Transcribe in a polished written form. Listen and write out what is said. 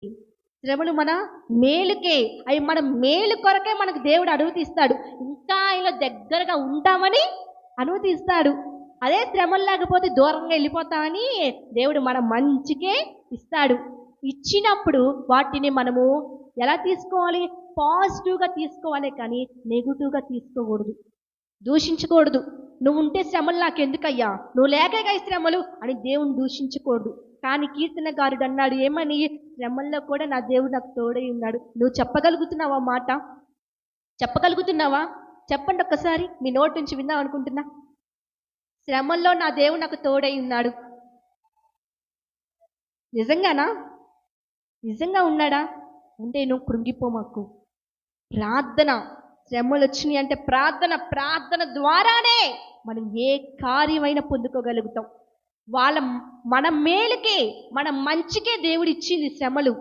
శ్రమలు మన మేలుకే, అవి మన మేలు కొరకే మనకు దేవుడు అనుమతిస్తాడు. ఇంకా ఆయన దగ్గరగా ఉంటామని అనుమతిస్తాడు. అదే శ్రమలు లేకపోతే దూరంగా వెళ్ళిపోతామని దేవుడు మన మంచికే ఇస్తాడు. ఇచ్చినప్పుడు వాటిని మనము ఎలా తీసుకోవాలి? పాజిటివ్గా తీసుకోవాలి, కానీ నెగిటివ్గా తీసుకోకూడదు, దూషించకూడదు. నువ్వు ఉంటే శ్రమలు నాకు ఎందుకయ్యా, నువ్వు లేకగా ఈ శ్రమలు అని దేవుని దూషించకూడదు. కానీ కీర్తనకారుడు అన్నాడు ఏమని? శ్రమల్లో కూడా నా దేవుడు నాకు తోడై ఉన్నాడు. నువ్వు చెప్పగలుగుతున్నావా మాట? చెప్పగలుగుతున్నావా? చెప్పండి ఒక్కసారి, మీ నోటి నుంచి విందాం అనుకుంటున్నా. శ్రమల్లో నా దేవుడు నాకు తోడై ఉన్నాడు. నిజంగానా? నిజంగా ఉన్నాడా? అంటే నువ్వు కృంగిపోమాకు. ప్రార్థన, శ్రమలు వచ్చినాయి అంటే ప్రార్థన, ప్రార్థన ద్వారానే మనం ఏ కార్యమైనా పొందుకోగలుగుతాం. మన మేలుకే, మన మంచికే దేవుడు ఇచ్చింది శ్రమలు.